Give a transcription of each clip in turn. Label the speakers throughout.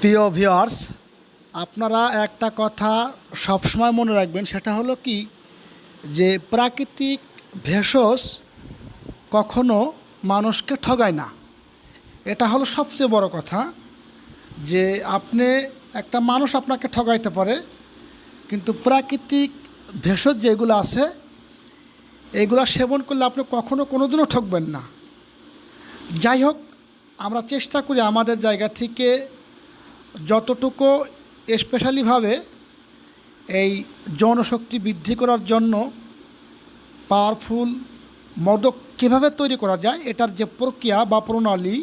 Speaker 1: প্রিয় ভিউয়ার্স, আপনারা একটা কথা সবসময় মনে রাখবেন, সেটা হলো কি যে প্রাকৃতিক ভেষজ কখনো মানুষকে ঠগায় না। এটা হলো সবচেয়ে বড় কথা, যে আপনি একটা মানুষ আপনাকে ঠগাইতে পারে, কিন্তু প্রাকৃতিক ভেষজ যেগুলো আছে এইগুলো সেবন করলে আপনি কখনো কোনোদিনও ঠকবেন না। যাই হোক, আমরা চেষ্টা করি আমাদের জায়গা থেকে যতটুকু স্পেশালিভাবে এই যৌনশক্তি বৃদ্ধি করার জন্য পাওয়ারফুল মদক কীভাবে তৈরি করা যায় এটার যে প্রক্রিয়া বা প্রণালী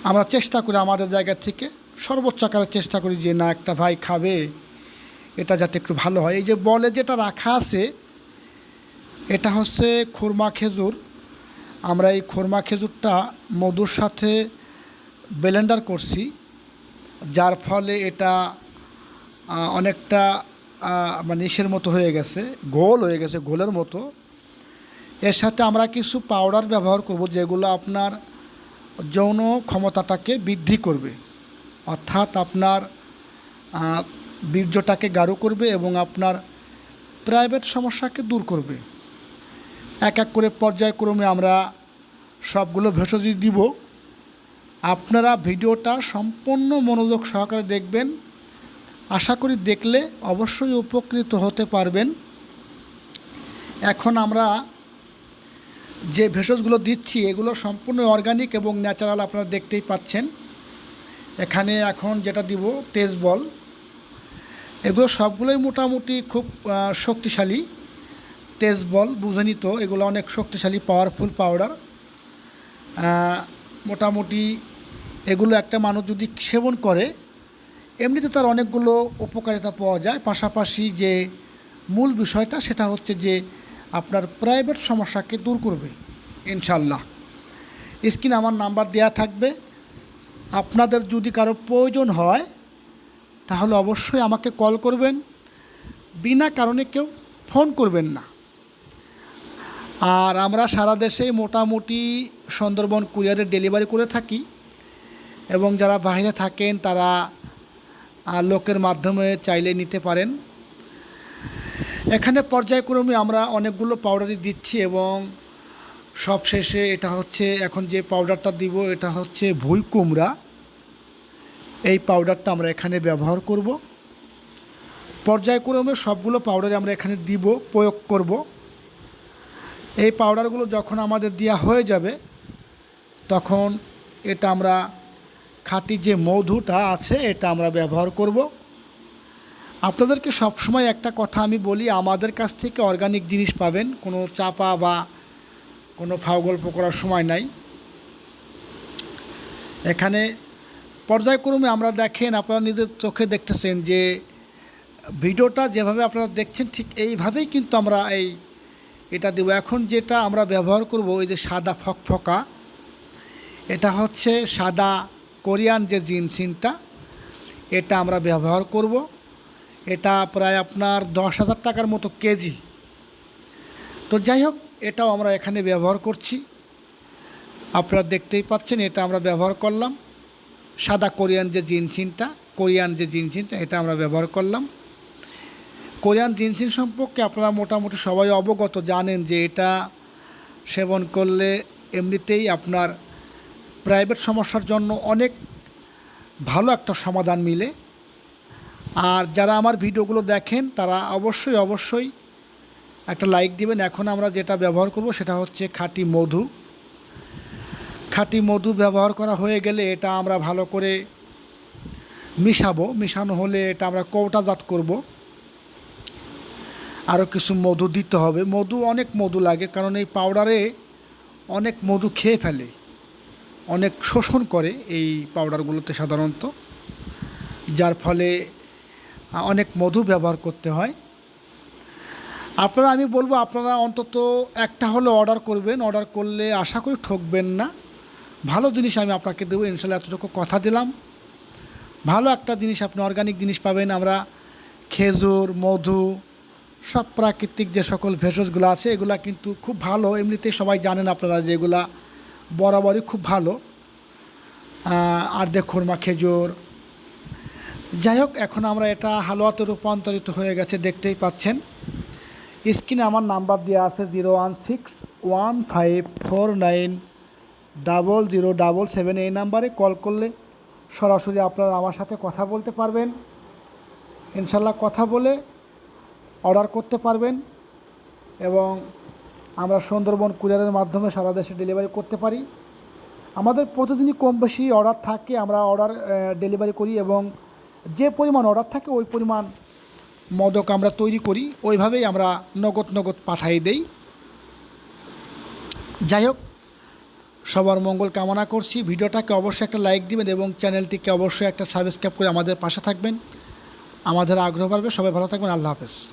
Speaker 1: আমরা চেষ্টা করি আমাদের জায়গা থেকে সর্বোচ্চ আকারে চেষ্টা করি যে না, একটা ভাই খাবে এটা যাতে একটু ভালো হয়। এই যে বলে যেটা রাখা আছে এটা হচ্ছে খুরমা খেজুর। আমরা এই খুরমা খেজুরটা মধুর সাথে ব্লেন্ডার করছি, যার ফলে এটা অনেকটা মানে ইসের মতো হয়ে গেছে, ঘোল হয়ে গেছে, ঘোলের মতো। এর সাথে আমরা কিছু পাউডার ব্যবহার করব যেগুলো আপনার যৌন ক্ষমতাটাকে বৃদ্ধি করবে, অর্থাৎ আপনার বীর্যটাকে গাঢ় করবে এবং আপনার প্রাইভেট সমস্যাকে দূর করবে। এক এক করে পর্যায়ক্রমে আমরা সবগুলো ভেষজ দিব। আপনারা ভিডিওটা সম্পূর্ণ মনোযোগ সহকারে দেখবেন। আশা করি দেখলে অবশ্যই উপকৃত হতে পারবেন। এখন আমরা যে ভেষজগুলো দিচ্ছি এগুলো সম্পূর্ণ অর্গানিক এবং ন্যাচারাল, আপনারা দেখতেই পাচ্ছেন। এখানে এখন যেটা দিব তেজবল। এগুলো সবগুলোই মোটামুটি খুব শক্তিশালী। তেজবল বুঝেনি তো, এগুলো অনেক শক্তিশালী পাওয়ারফুল পাউডার। মোটামুটি এগুলো একটা মানুষ যদি সেবন করে এমনিতে তার অনেকগুলো উপকারিতা পাওয়া যায়। পাশাপাশি যে মূল বিষয়টা সেটা হচ্ছে যে আপনার প্রাইভেট সমস্যাকে দূর করবে ইনশাল্লাহ। স্ক্রিনে আমার নাম্বার দেওয়া থাকবে, আপনাদের যদি কারো প্রয়োজন হয় তাহলে অবশ্যই আমাকে কল করবেন, বিনা কারণে কেউ ফোন করবেন না। আর আমরা সারা দেশে মোটামুটি সুন্দরবন কুরিয়ারে ডেলিভারি করে থাকি, এবং যারা বাইরে থাকেন তারা লোকের মাধ্যমে চাইলে নিতে পারেন। এখানে পর্যায়ক্রমে আমরা অনেকগুলো পাউডারই দিচ্ছি, এবং সবশেষে এটা হচ্ছে এখন যে পাউডারটা দিব এটা হচ্ছে ভুঁই কুমড়া। এই পাউডারটা আমরা এখানে ব্যবহার করব। পর্যায়ক্রমে সবগুলো পাউডারে আমরা এখানে দিব, প্রয়োগ করব। এই পাউডারগুলো যখন আমাদের দেওয়া হয়ে যাবে তখন এটা আমরা খাঁটি যে মধুটা আছে এটা আমরা ব্যবহার করব। আপনাদেরকে সবসময় একটা কথা আমি বলি, আমাদের কাছ থেকে অর্গানিক জিনিস পাবেন, কোনো চাপা বা কোনো ফাও গল্প করার সময় নাই। এখানে পর্যায়ক্রমে আমরা দেখেন, আপনারা নিজের চোখে দেখতেছেন যে ভিডিওটা যেভাবে আপনারা দেখছেন ঠিক এইভাবেই কিন্তু আমরা এটা দেব। এখন যেটা আমরা ব্যবহার করব ওই যে সাদা ফকফকা, এটা হচ্ছে সাদা কোরিয়ান যে জিনসিনটা, এটা আমরা ব্যবহার করব। এটা প্রায় আপনার 10,000 টাকার মতো কেজি। তো যাই হোক, এটাও আমরা এখানে ব্যবহার করছি, আপনারা দেখতেই পাচ্ছেন। এটা আমরা ব্যবহার করলাম সাদা কোরিয়ান যে জিনসিনটা, এটা আমরা ব্যবহার করলাম। কোরিয়ান জিনসিন সম্পর্কে আপনারা মোটামুটি সবাই অবগত, জানেন যে এটা সেবন করলে এমনিতেই আপনার প্রাইভেট সমস্যার জন্য অনেক ভালো একটা সমাধান মিলে। আর যারা আমার ভিডিওগুলো দেখেন তারা অবশ্যই একটা লাইক দিবেন। এখন আমরা যেটা ব্যবহার করব সেটা হচ্ছে খাঁটি মধু। খাঁটি মধু ব্যবহার করা হয়ে গেলে এটা আমরা ভালো করে মিশাবো। মিশানো হলে এটা আমরা কৌটাজাত করব। আরও কিছু মধু দিতে হবে। অনেক মধু লাগে, কারণ এই পাউডারে অনেক মধু খেয়ে ফেলে, অনেক শোষণ করে এই পাউডারগুলোতে সাধারণত, যার ফলে অনেক মধু ব্যবহার করতে হয়। আমি বলবো আপনারা অন্তত একটা হলে অর্ডার করবেন। অর্ডার করলে আশা করি ঠকবেন না, ভালো জিনিস আমি আপনাকে দেবো ইনশাল্লাহ, এতটুকু কথা দিলাম। ভালো একটা জিনিস আপনি অর্গানিক জিনিস পাবেন। আমরা খেজুর, মধু, সব প্রাকৃতিক যে সকল ভেষজগুলো আছে এগুলা কিন্তু খুব ভালো। এমনিতেই সবাই জানেন আপনারা যে এগুলা বরাবরই খুব ভালো। আর খুরমা খেজুর, যাই হোক, এখন আমরা এটা হালুয়াতে রূপান্তরিত হয়ে গেছে, দেখতেই পাচ্ছেন। স্ক্রিনে আমার নাম্বার দেওয়া আছে 01615490077। এই নাম্বারে কল করলে সরাসরি আপনারা আমার সাথে কথা বলতে পারবেন। ইনশাল্লাহ কথা বলে অর্ডার করতে পারবেন এবং আমরা সুন্দরবন কুরিয়ারের মাধ্যমে সারা দেশে ডেলিভারি করতে পারি। আমাদের প্রতিদিনই কম বেশি অর্ডার থাকে, আমরা অর্ডার ডেলিভারি করি এবং যে পরিমাণ অর্ডার থাকে ওই পরিমাণ মদক আমরা তৈরি করি, ওইভাবেই আমরা নগদ পাঠাই দেই। যাই হোক, সবার মঙ্গল কামনা করছি। ভিডিওটাকে অবশ্যই একটা লাইক দিবেন এবং চ্যানেলটিকে অবশ্যই একটা সাবস্ক্রাইব করে আমাদের পাশে থাকবেন, আমাদের আগ্রহ বাড়বে। সবাই ভালো থাকবেন। আল্লাহ হাফেজ।